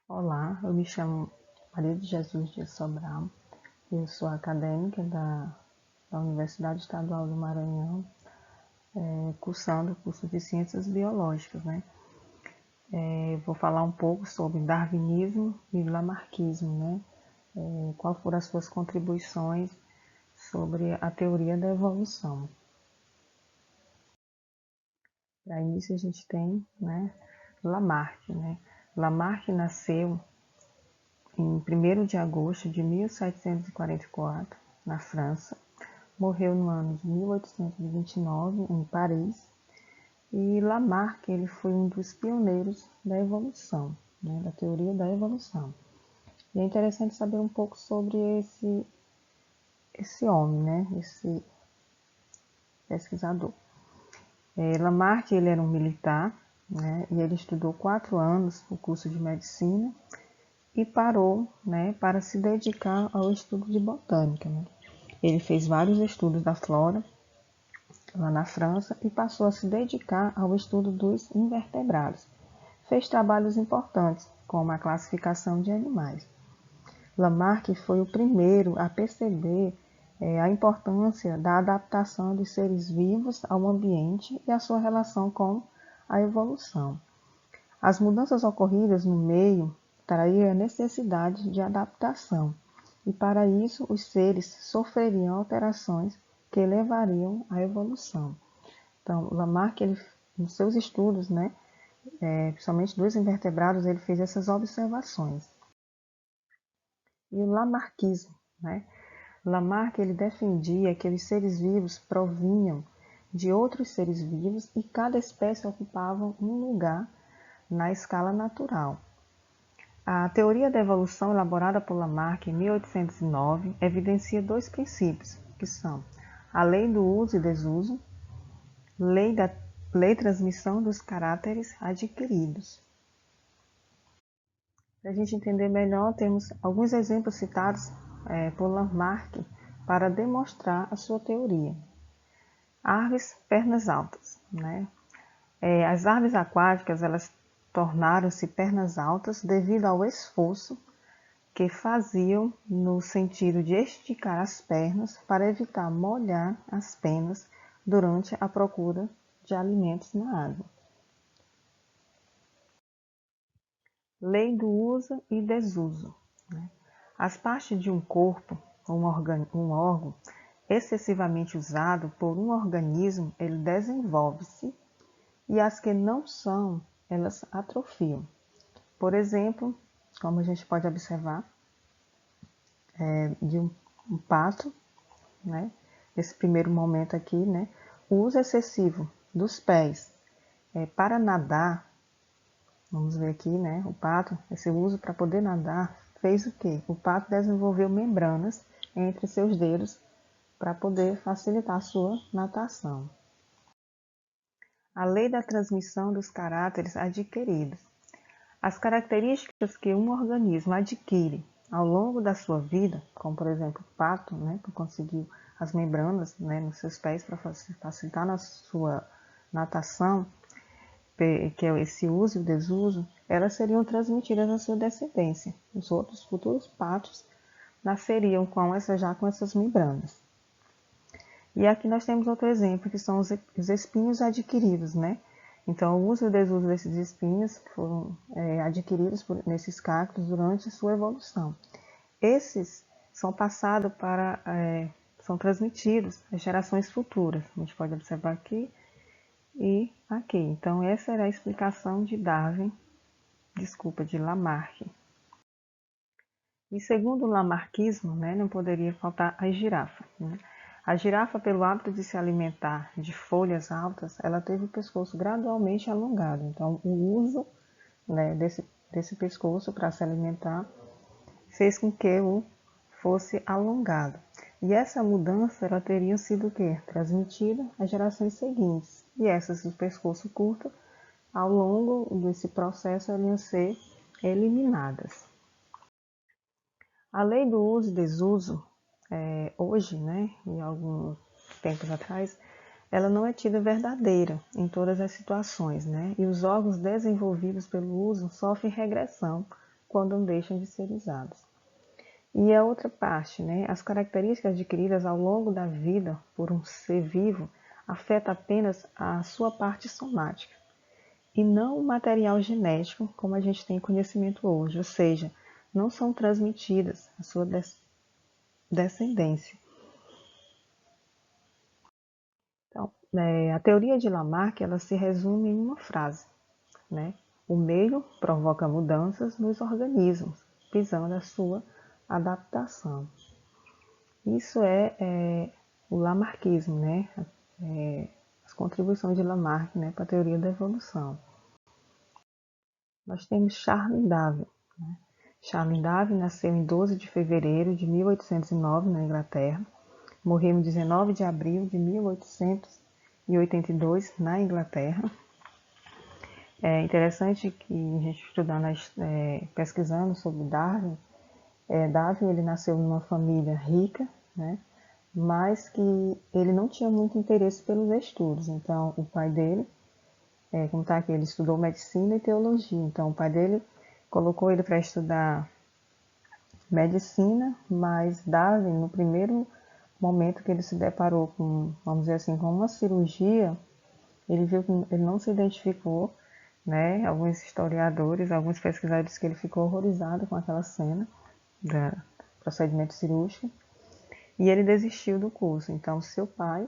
Olá, eu me chamo Maria de Jesus de Sobral, eu sou acadêmica da Universidade Estadual do Maranhão, cursando o curso de Ciências Biológicas, né? Vou falar um pouco sobre darwinismo e lamarckismo, né? Quais foram as suas contribuições sobre a teoria da evolução. Para isso a gente tem, né, Lamarck, né? Lamarck nasceu em 1º de agosto de 1744, na França. Morreu no ano de 1829, em Paris. E Lamarck ele foi um dos pioneiros da evolução, né, da teoria da evolução. E é interessante saber um pouco sobre esse homem, né, esse pesquisador. Lamarck ele era um militar, né, e ele estudou 4 anos o curso de medicina e parou, né, para se dedicar ao estudo de botânica, né. Ele fez vários estudos da flora lá na França e passou a se dedicar ao estudo dos invertebrados. Fez trabalhos importantes, como a classificação de animais. Lamarck foi o primeiro a perceber a importância da adaptação de seres vivos ao ambiente e a sua relação com a evolução. As mudanças ocorridas no meio trariam a necessidade de adaptação, e para isso os seres sofreriam alterações que levariam à evolução. Então, Lamarck, ele, nos seus estudos, né, principalmente dos invertebrados, ele fez essas observações. E o lamarckismo, né? Lamarck ele defendia que os seres vivos provinham de outros seres vivos e cada espécie ocupava um lugar na escala natural. A teoria da evolução elaborada por Lamarck em 1809 evidencia 2 princípios, que são a lei do uso e desuso, lei transmissão dos caráteres adquiridos. Para a gente entender melhor, temos alguns exemplos citados por Lamarck para demonstrar a sua teoria. Aves pernas altas, né? As aves aquáticas elas tornaram-se pernas altas devido ao esforço que faziam no sentido de esticar as pernas para evitar molhar as penas durante a procura de alimentos na água. Lei do uso e desuso. Né? As partes de um corpo, um órgão excessivamente usado por um organismo, ele desenvolve-se e as que não são, elas atrofiam. Por exemplo, como a gente pode observar, de um pato, né? Nesse primeiro momento aqui, né? O uso excessivo dos pés para nadar, vamos ver aqui, né? O pato, esse uso para poder nadar, fez o quê? O pato desenvolveu membranas entre seus dedos para poder facilitar a sua natação. A lei da transmissão dos caráteres adquiridos. As características que um organismo adquire ao longo da sua vida, como por exemplo o pato, né, que conseguiu as membranas, né, nos seus pés para facilitar na sua natação, que é esse uso e o desuso, elas seriam transmitidas à sua descendência. Os outros futuros patos nasceriam já com essas membranas. E aqui nós temos outro exemplo, que são os espinhos adquiridos, né? Então, o uso e o desuso desses espinhos foram adquiridos nesses cactos durante sua evolução. Esses são passados são transmitidos às gerações futuras. A gente pode observar aqui e aqui. Então, essa era a explicação de de Lamarck. E segundo o lamarckismo, né, não poderia faltar a girafa. Né? A girafa, pelo hábito de se alimentar de folhas altas, ela teve o pescoço gradualmente alongado. Então, o uso, né, desse pescoço para se alimentar fez com que o fosse alongado. E essa mudança ela teria sido o quê? Transmitida às gerações seguintes. E essas do pescoço curto, ao longo desse processo, iriam ser eliminadas. A lei do uso e desuso, hoje, né, em alguns tempos atrás, ela não é tida verdadeira em todas as situações, né? E os órgãos desenvolvidos pelo uso sofrem regressão quando deixam de ser usados. E a outra parte, né? As características adquiridas ao longo da vida por um ser vivo afetam apenas a sua parte somática e não o material genético, como a gente tem conhecimento hoje, ou seja, não são transmitidas a sua descendência. Então, a teoria de Lamarck ela se resume em uma frase, né? O meio provoca mudanças nos organismos, visando a sua adaptação. Isso é o lamarckismo, né? As contribuições de Lamarck, né, para a teoria da evolução. Nós temos Charles Darwin. Né? Charles Darwin nasceu em 12 de fevereiro de 1809 na Inglaterra, morreu em 19 de abril de 1882 na Inglaterra. É interessante que a gente estudando, pesquisando sobre Darwin, Darwin ele nasceu numa família rica, né? Mas que ele não tinha muito interesse pelos estudos. Então, o pai dele, como está aqui, ele estudou medicina e teologia. Então, o pai dele colocou ele para estudar medicina, mas Darwin, no primeiro momento que ele se deparou com, vamos dizer assim, com uma cirurgia, ele viu que ele não se identificou, né? Alguns historiadores, alguns pesquisadores que ele ficou horrorizado com aquela cena do procedimento cirúrgico. E ele desistiu do curso. Então, seu pai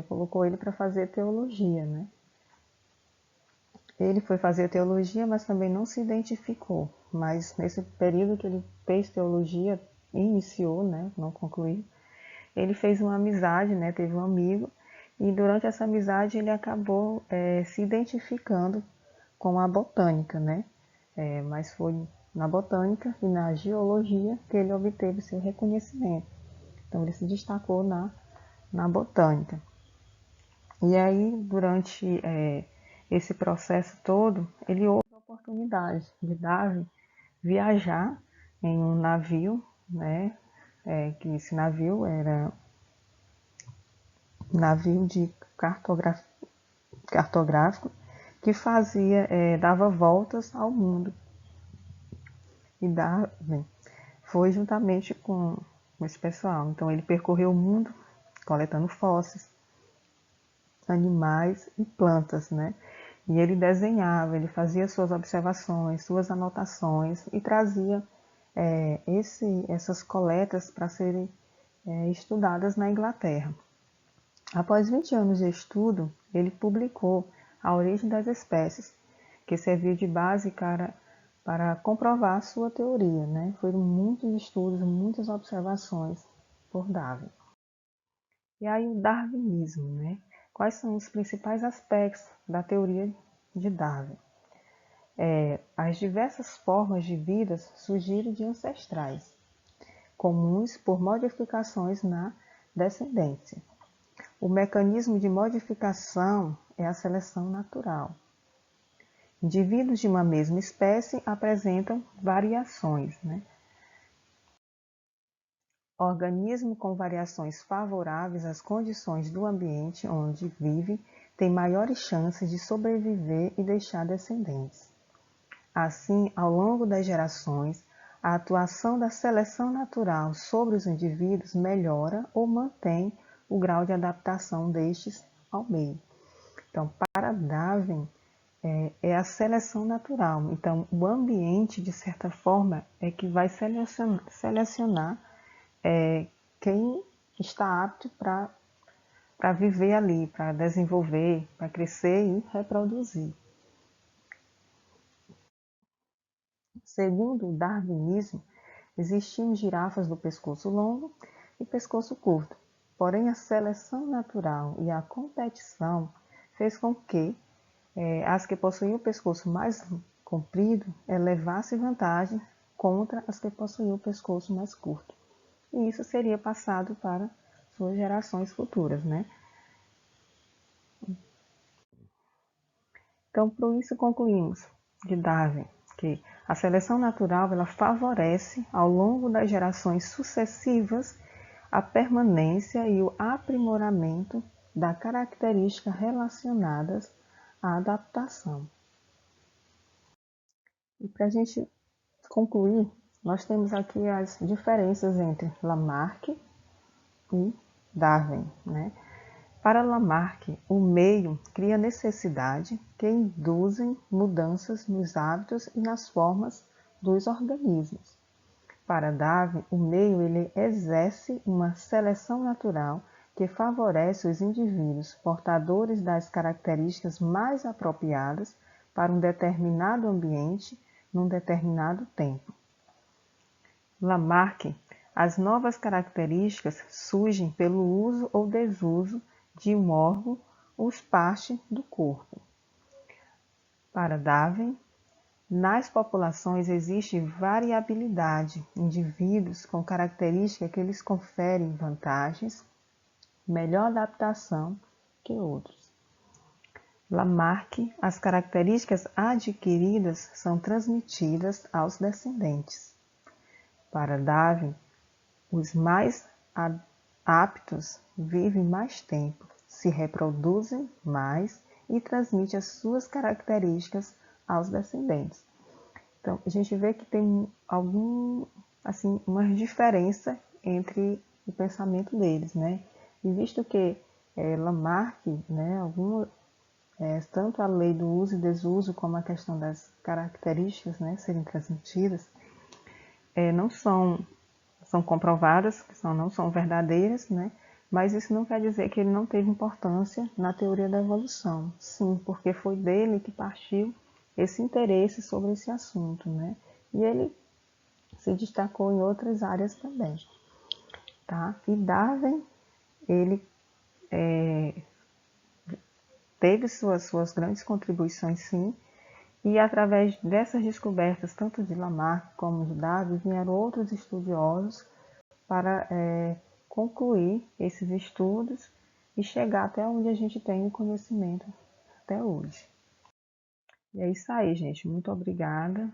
colocou ele para fazer teologia, né? Ele foi fazer teologia, mas também não se identificou. Mas nesse período que ele fez teologia, iniciou, né? Não concluiu. Ele fez uma amizade, né? Teve um amigo. E durante essa amizade ele acabou se identificando com a botânica, né? Mas foi na botânica e na geologia que ele obteve seu reconhecimento. Então, ele se destacou na botânica. E aí, durante esse processo todo, ele houve a oportunidade de Darwin viajar em um navio, né? Que esse navio era um navio de cartográfico que dava voltas ao mundo. E Darwin foi juntamente com esse pessoal. Então, ele percorreu o mundo coletando fósseis, animais e plantas, né? E ele desenhava, ele fazia suas observações, suas anotações e trazia essas coletas para serem estudadas na Inglaterra. Após 20 anos de estudo, ele publicou A Origem das Espécies, que serviu de base para comprovar sua teoria, né? Foram muitos estudos, muitas observações por Darwin. E aí o darwinismo, né? Quais são os principais aspectos da teoria de Darwin? As diversas formas de vida surgiram de ancestrais, comuns por modificações na descendência. O mecanismo de modificação é a seleção natural. Indivíduos de uma mesma espécie apresentam variações, né? Organismo com variações favoráveis às condições do ambiente onde vive tem maiores chances de sobreviver e deixar descendentes. Assim, ao longo das gerações, a atuação da seleção natural sobre os indivíduos melhora ou mantém o grau de adaptação destes ao meio. Então, para Darwin, é a seleção natural. Então, o ambiente, de certa forma, é que vai selecionar quem está apto para viver ali, para desenvolver, para crescer e reproduzir. Segundo o darwinismo, existiam girafas do pescoço longo e pescoço curto. Porém, a seleção natural e a competição fez com que as que possuíam o pescoço mais comprido levassem vantagem contra as que possuíam o pescoço mais curto. E isso seria passado para suas gerações futuras, né? Então, por isso concluímos de Darwin que a seleção natural ela favorece ao longo das gerações sucessivas a permanência e o aprimoramento das características relacionadas à adaptação. E para a gente concluir, nós temos aqui as diferenças entre Lamarck e Darwin, né? Para Lamarck, o meio cria necessidade que induzem mudanças nos hábitos e nas formas dos organismos. Para Darwin, o meio ele exerce uma seleção natural que favorece os indivíduos portadores das características mais apropriadas para um determinado ambiente num determinado tempo. Lamarck, as novas características surgem pelo uso ou desuso de um órgão ou parte do corpo. Para Darwin, nas populações existe variabilidade, indivíduos com características que lhes conferem vantagens, melhor adaptação que outros. Lamarck, as características adquiridas são transmitidas aos descendentes. Para Darwin, os mais aptos vivem mais tempo, se reproduzem mais e transmitem as suas características aos descendentes. Então, a gente vê que tem uma diferença entre o pensamento deles, né? E visto que Lamarck, né, tanto a lei do uso e desuso como a questão das características, né, serem transmitidas, não são comprovadas, não são verdadeiras, né? Mas isso não quer dizer que ele não teve importância na teoria da evolução. Sim, porque foi dele que partiu esse interesse sobre esse assunto, né? E ele se destacou em outras áreas também, tá? E Darwin, ele teve suas grandes contribuições, sim, e através dessas descobertas, tanto de Lamarck como de Darwin, vieram outros estudiosos para concluir esses estudos e chegar até onde a gente tem o conhecimento até hoje. E é isso aí, gente. Muito obrigada.